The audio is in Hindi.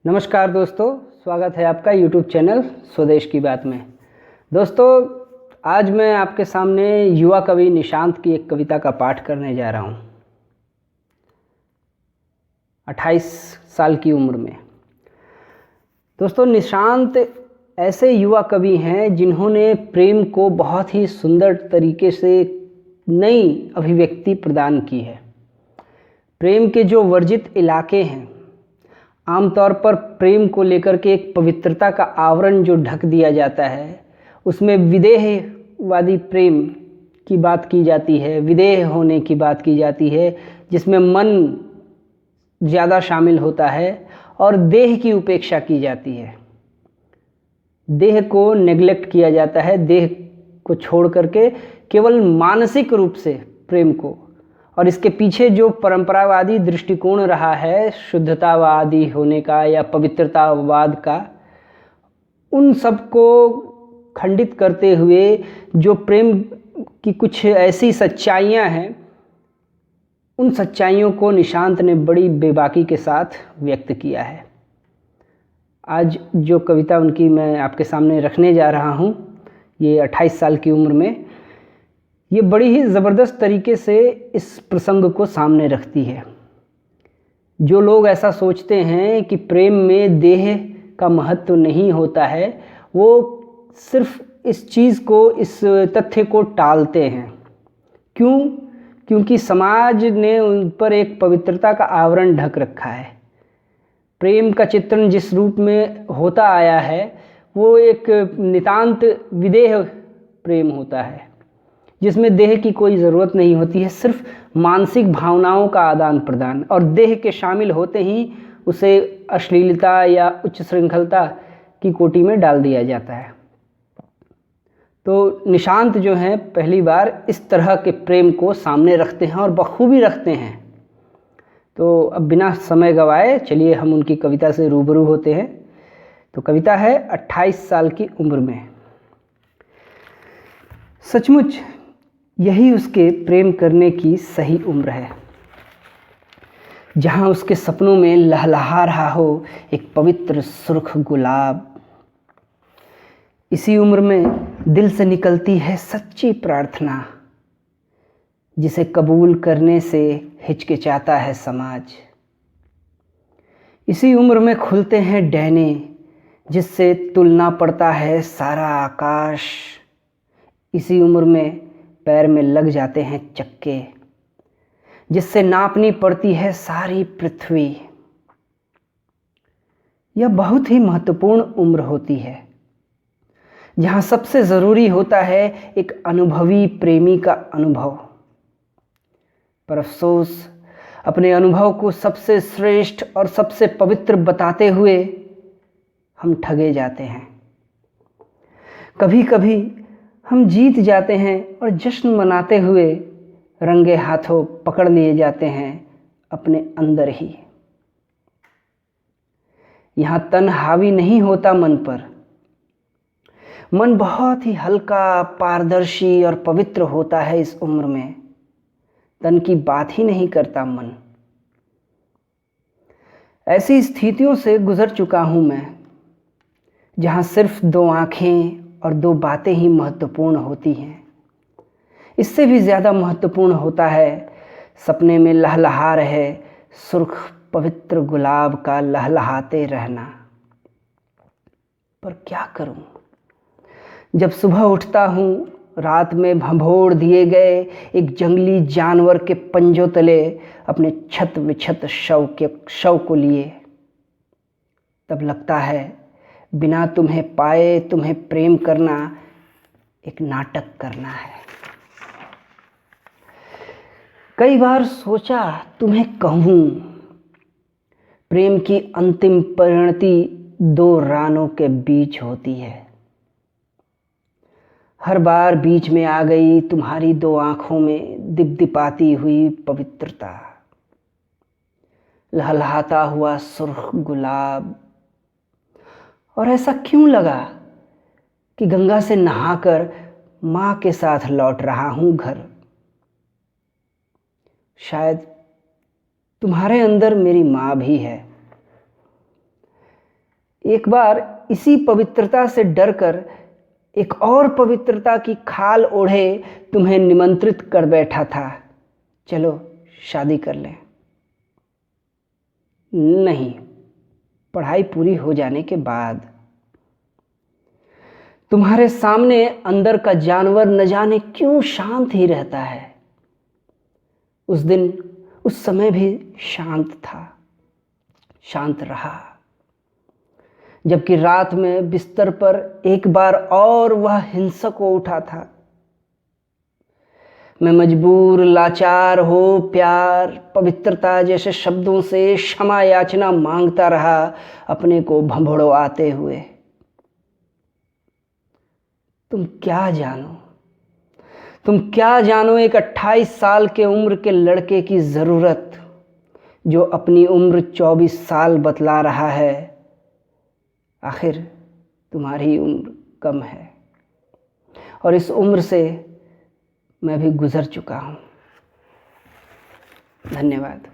नमस्कार दोस्तों, स्वागत है आपका YouTube चैनल स्वदेश की बात में। दोस्तों, आज मैं आपके सामने युवा कवि निशांत की एक कविता का पाठ करने जा रहा हूँ। 28 साल की उम्र में। दोस्तों, निशांत ऐसे युवा कवि हैं जिन्होंने प्रेम को बहुत ही सुंदर तरीके से नई अभिव्यक्ति प्रदान की है। प्रेम के जो वर्जित इलाके हैं, आमतौर पर प्रेम को लेकर के एक पवित्रता का आवरण जो ढक दिया जाता है, उसमें विदेहवादी प्रेम की बात की जाती है, विदेह होने की बात की जाती है, जिसमें मन ज़्यादा शामिल होता है और देह की उपेक्षा की जाती है। देह को नेग्लेक्ट किया जाता है, देह को छोड़ करके केवल मानसिक रूप से प्रेम को, और इसके पीछे जो परंपरावादी दृष्टिकोण रहा है शुद्धतावादी होने का या पवित्रतावाद का, उन सब को खंडित करते हुए जो प्रेम की कुछ ऐसी सच्चाइयां हैं, उन सच्चाइयों को निशांत ने बड़ी बेबाकी के साथ व्यक्त किया है। आज जो कविता उनकी मैं आपके सामने रखने जा रहा हूँ, ये 28 साल की उम्र में, ये बड़ी ही ज़बरदस्त तरीके से इस प्रसंग को सामने रखती है। जो लोग ऐसा सोचते हैं कि प्रेम में देह का महत्व नहीं होता है, वो सिर्फ इस चीज़ को, इस तथ्य को टालते हैं। क्यों? क्योंकि समाज ने उन पर एक पवित्रता का आवरण ढक रखा है। प्रेम का चित्रण जिस रूप में होता आया है, वो एक नितांत विदेह प्रेम होता है, जिसमें देह की कोई ज़रूरत नहीं होती है, सिर्फ मानसिक भावनाओं का आदान प्रदान, और देह के शामिल होते ही उसे अश्लीलता या उच्च श्रृंखलता की कोटि में डाल दिया जाता है। तो निशांत जो हैं, पहली बार इस तरह के प्रेम को सामने रखते हैं और बखूबी रखते हैं। तो अब बिना समय गवाए चलिए हम उनकी कविता से रूबरू होते हैं। तो कविता है 28 साल की उम्र में। सचमुच यही उसके प्रेम करने की सही उम्र है, जहां उसके सपनों में लहलहा रहा हो एक पवित्र सुर्ख गुलाब। इसी उम्र में दिल से निकलती है सच्ची प्रार्थना, जिसे कबूल करने से हिचकिचाता है समाज। इसी उम्र में खुलते हैं डैने, जिससे तुलना पड़ता है सारा आकाश। इसी उम्र में पैर में लग जाते हैं चक्के, जिससे नापनी पड़ती है सारी पृथ्वी। यह बहुत ही महत्वपूर्ण उम्र होती है, जहां सबसे ज़रूरी होता है एक अनुभवी प्रेमी का अनुभव। पर अफसोस, अपने अनुभव को सबसे श्रेष्ठ और सबसे पवित्र बताते हुए हम ठगे जाते हैं। कभी कभी हम जीत जाते हैं और जश्न मनाते हुए रंगे हाथों पकड़ लिए जाते हैं अपने अंदर ही। यहाँ तन हावी नहीं होता मन पर। मन बहुत ही हल्का, पारदर्शी और पवित्र होता है इस उम्र में। तन की बात ही नहीं करता मन। ऐसी स्थितियों से गुजर चुका हूँ मैं, जहाँ सिर्फ 2 आँखें और 2 बातें ही महत्वपूर्ण होती हैं। इससे भी ज़्यादा महत्वपूर्ण होता है सपने में लहलहा रहे सुर्ख पवित्र गुलाब का लहलहाते रहना। पर क्या करूं? जब सुबह उठता हूं, रात में भंभोड़ दिए गए एक जंगली जानवर के पंजों तले अपने छत विछत शव को लिए, तब लगता है बिना तुम्हें पाए तुम्हें प्रेम करना एक नाटक करना है। कई बार सोचा तुम्हें कहूं, प्रेम की अंतिम परिणति 2 रानों के बीच होती है। हर बार बीच में आ गई तुम्हारी 2 आंखों में दिपदिपाती हुई पवित्रता, लहलहाता हुआ सुर्ख गुलाब। और ऐसा क्यों लगा कि गंगा से नहाकर माँ के साथ लौट रहा हूँ घर। शायद तुम्हारे अंदर मेरी माँ भी है, एक बार इसी पवित्रता से डरकर एक और पवित्रता की खाल ओढ़े तुम्हें निमंत्रित कर बैठा था, चलो शादी कर लें। नहीं, पढ़ाई पूरी हो जाने के बाद। तुम्हारे सामने अंदर का जानवर न जाने क्यों शांत ही रहता है। उस दिन उस समय भी शांत था, शांत रहा, जबकि रात में बिस्तर पर एक बार और वह हिंसक हो उठा था। मैं मजबूर, लाचार हो प्यार, पवित्रता जैसे शब्दों से क्षमा याचना मांगता रहा, अपने को भंभोड़ो आते हुए। तुम क्या जानो एक 28 साल के उम्र के लड़के की ज़रूरत, जो अपनी उम्र 24 साल बतला रहा है। आखिर तुम्हारी उम्र कम है और इस उम्र से मैं भी गुजर चुका हूँ। धन्यवाद।